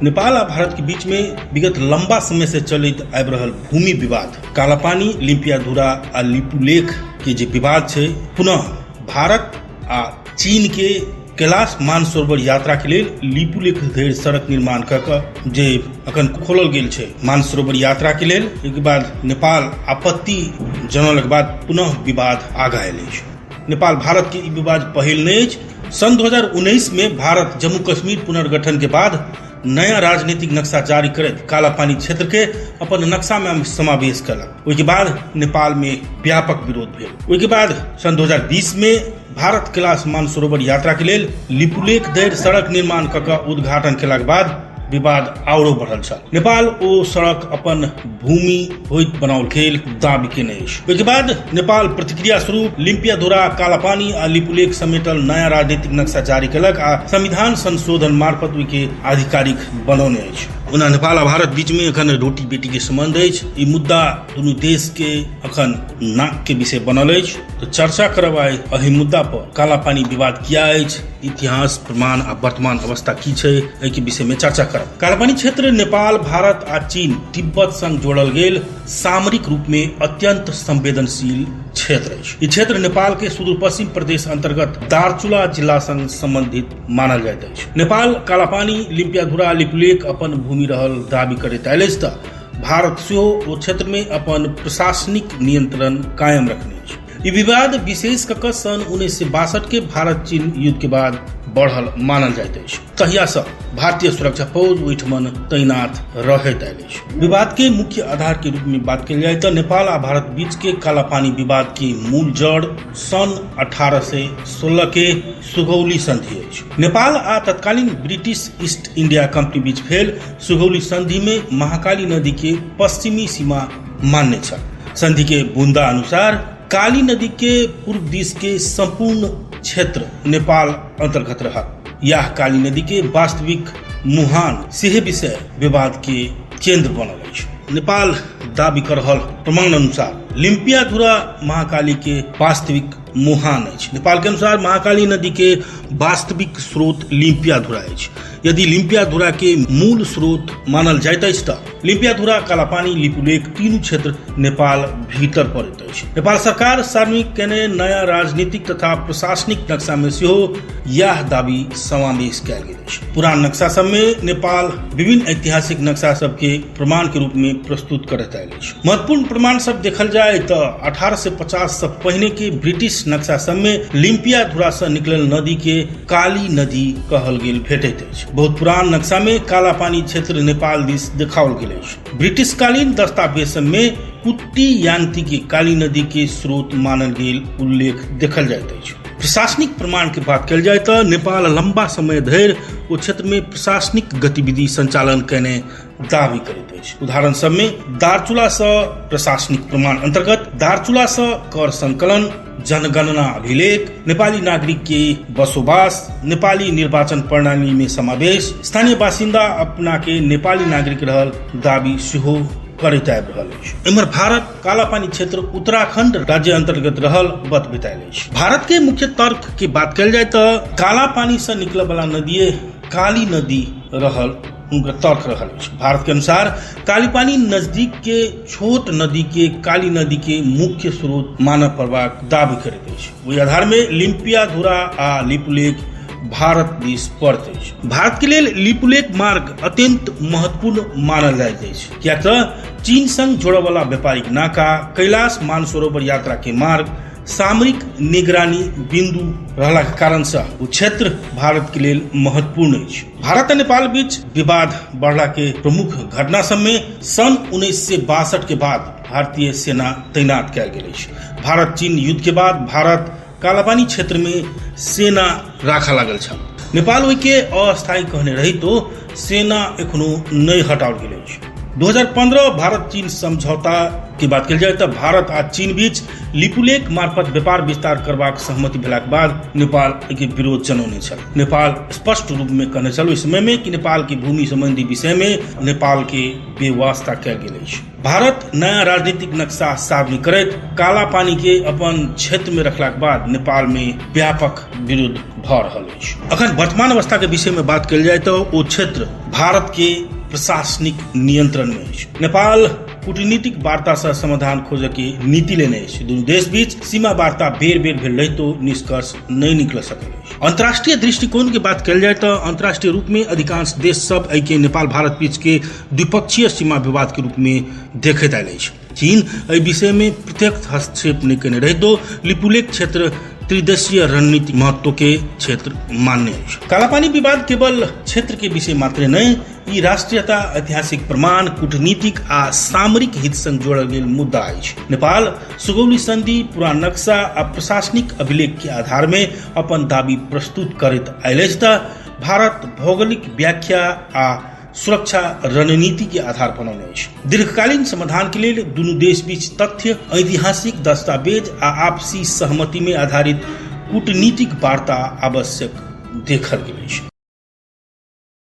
नेपाल आ भारत के बीच में विगत लंबा समय से चलित आबि रहल भूमि विवाद कालापानी, लिम्पियाधुरा आ लिपुलेख के जे विवाद छै, पुनः भारत आ चीन के कैलाश मानसरोवर यात्रा के लेल लिपुलेख धरि सड़क निर्माण कऽ जे अखन खोलल गेल छै मानसरोवर यात्रा के लेल। एहिके बाद नेपाल आपत्ति जनौलक बाद पुनः विवाद आगाँ आयल अछि। नेपाल भारत के ई विवाद पहिल नहि अछि। सन 2019 में भारत जम्मू कश्मीर पुनर्गठन के बाद नया राजनीतिक नक्शा जारी करैत कालापानी क्षेत्र के अपन नक्शा में समावेश कयलक। ओहिके बाद नेपाल में व्यापक विरोध भेल। ओहिके बाद सन 2020 में भारत कैलाश मानसरोवर यात्रा के लेल लिपुलेख धरि सड़क निर्माण कऽ उद्घाटन केलाक बाद विवाद आओरो बढ़ल छल। नेपाल ओ सड़क अपन भूमि होइत बनाओल गेल दाबी केने अछि। ओहिके बाद नेपाल प्रतिक्रिया स्वरूप लिम्पियाधुरा, कालापानी आ लिपुलेख समेटल नया राजनीतिक नक्शा जारी केलक आ संविधान संशोधन मार्फत ओहिके आधिकारिक बनौने अछि। ओना नेपाल आ भारत बीच में अखन रोटी बेटी के संबंध अछि। ई मुद्दा दुनू देश के अखन नाक के विषय बनल अछि। तो चर्चा करब आइ एहि मुद्दा पर कालापानी विवाद किया अछि, इतिहास, प्रमाण आ वर्तमान अवस्था की छै, एहि के विषय में चर्चा करब। कालापानी क्षेत्र नेपाल, भारत आ चीन, तिब्बत संग जोड़ल गेल सामरिक रूप में अत्यंत संवेदनशील क्षेत्र अछि। ई क्षेत्र नेपाल के सुदूर पश्चिम प्रदेश अंतर्गत दार्चुला जिला संग संबंधित मानल जाइत अछि। नेपाल कालापानी, लिम्पियाधुरा, लिपुलेख अपन भूमि रहल दाबी करैत आयल अछि तऽ भारत सेहो ओ क्षेत्र में अपन प्रशासनिक नियंत्रण कायम रखने अछि। ई विवाद विशेष कऽ सन 1962 के भारत चीन युद्ध के बाद बढ़ल मानल जाइत अछि। तहिया से भारतीय सुरक्षा फौज ओहिठमन तैनात रहैत आयल अछि। विवाद के मुख्य आधार के रूप में बात कयल जाय तऽ नेपाल आ भारत बीच के कालापानी विवाद की मूल जड़ सन 1816 के सुगौली संधि अछि। नेपाल आ तत्कालीन ब्रिटिश ईस्ट इंडिया कंपनी बीच भेल सुगौली संधि में महाकाली नदी के पश्चिमी सीमा मान्य छल। संधि के बुंदा अनुसार काली नदी के पूर्व दिश के संपूर्ण क्षेत्र नेपाल अंतर्गत रहा। यह काली नदी के वास्तविक मुहान सेहे विषय विवाद के केंद्र बनल अछि। नेपाल दाबी कर रहल प्रमाण अनुसार लिम्पियाधुरा महाकाली के वास्तविक मुहान अछि। नेपाल के अनुसार महाकाली नदी के वास्तविक स्रोत लिम्पियाधुरा अछि। यदि लिम्पियाधुरा के मूल स्रोत मानल जाइत अछि तऽ लिम्पियाधुरा, कालापानी, लिपुलेख तीनू क्षेत्र नेपाल भीतर पड़ैत अछि। नेपाल सरकार सार्वजनिक केने नया राजनीतिक तथा प्रशासनिक नक्शा में सेहो यह दाबी समावेश कयल गेल अछि। पुरान नक्शा सब में नेपाल विभिन्न ऐतिहासिक नक्शा सब के प्रमाण के रूप में प्रस्तुत करैत आयल अछि। महत्वपूर्ण प्रमाण सब देखल जाय तऽ 1850 से पहिने के ब्रिटिश नक्शा सब में लिम्पियाधुरा से निकलल नदी के काली नदी कहल गेल भेटैत अछि। बहुत पुरान नक्शा में कालापानी क्षेत्र नेपाल दिस देखाओल गेल अछि। ब्रिटिश कालीन दस्तावेज सब में कुट्टी यान्ती के काली नदी के स्रोत मानल गेल उल्लेख देखल जाइत अछि। प्रशासनिक प्रमाण के बात कयल जाय तऽ नेपाल लंबा समय धरि ओ क्षेत्र में प्रशासनिक गतिविधि संचालन केने दावी करैत अछि। उदाहरण सब में दार्चुला से प्रशासनिक प्रमाण अंतर्गत दार्चुला से कर संकलन, जनगणना अभिलेख, नेपाली नागरिक के बसोबास, नेपाली निर्वाचन प्रणाली में समावेश, स्थानीय बासिंदा अपना के नेपाली नागरिक रहल दाबी सेहो करैत आबि रहल अछि। एम्हर भारत कालापानी क्षेत्र उत्तराखंड राज्य अंतर्गत रहल बत बितायल अछि। भारत के मुख्य तर्क की बात कयल जाय तऽ कालापानी से निकलय वाला नदी काली नदी रहल उनका तर्क रहल अछि। भारत के अनुसार कालीपानी नजदीक के छोट नदी के काली नदी के मुख्य स्रोत मानव प्रवाह दावी करैत अछि। ओहि आधार में लिम्पियाधुरा आ लिपुलेख भारत दिस पड़ैत अछि। भारत के लेल लिपुलेख मार्ग अत्यंत महत्वपूर्ण मानल जाइत अछि, कियाक तऽ चीन संग जोड़य वाला व्यापारिक नाका, कैलाश मानसरोवर यात्रा के मार्ग, सामरिक निगरानी बिंदु रहला के कारण से वो क्षेत्र भारत के लिए महत्वपूर्ण अछि। भारत और नेपाल बीच विवाद बढ़ला के प्रमुख घटना सब में सन 1962 के बाद भारतीय सेना तैनात कयल गेल अछि। भारत चीन युद्ध के बाद भारत कालापानी क्षेत्र में सेना राखा लागल छल। नेपाल ओहि के अस्थायी कहने रही तो सेना एखनो नहीं हटाओल गेल अछि। 2015 भारत चीन समझौता की बात कल जाए तो भारत आ चीन बीच लिपुलेख मार्फत व्यापार विस्तार करबाक सहमति भेलाक बाद नेपाल के विरोध जनौने छल। नेपाल स्पष्ट रूप में कहने छल ओहि समय में कि नेपाल के भूमि संबंधी विषय में नेपाल के बेवास्ता कयल गेल अछि। भारत नया राजनीतिक नक्शा सावनी करैत काला पानी के अपन क्षेत्र में रखलाक बाद नेपाल में व्यापक विरोध भ रहल अछि। अखन वर्तमान अवस्था के विषय में बात कल जाए तो वो क्षेत्र भारत के प्रशासनिक नियंत्रण में अछि। नेपाल कूटनीतिक वार्ता से समाधान खोजे के नीति लेने अछि। दुनू देश बीच सीमा वार्ता बेर बेर भेल रहितो निष्कर्ष नहीं निकल सकल अछि। अंतर्राष्ट्रीय दृष्टिकोण के बात कल जाए तो अंतर्राष्ट्रीय रूप में अधिकांश देश सब के नेपाल भारत बीच के द्विपक्षीय सीमा विवाद के रूप में देखैत आयल अछि। चीन एहि विषय में प्रत्यक्ष हस्तक्षेप नहीं केने रहितो लिपुलेख क्षेत्र त्रिदेशीय रणनीतिक महत्व के क्षेत्र मान्य है। कालापानी विवाद केवल क्षेत्र के विषय मात्र नहीं, ई राष्ट्रीयता, ऐतिहासिक प्रमाण, कूटनीतिक आ सामरिक हित संग जोड़ल गेल मुद्दा अछि। नेपाल सुगौली संधि, पुरान नक्शा आ प्रशासनिक अभिलेख के आधार में अपन दावी प्रस्तुत करैत आयल अछि त भारत भौगोलिक व्याख्या आ सुरक्षा रणनीति के आधार बनौने अछि। दीर्घकालीन समाधान के लिए दुनू देश बीच तथ्य, ऐतिहासिक दस्तावेज आ आपसी सहमति में आधारित कूटनीतिक वार्ता आवश्यक देखल गेल अछि।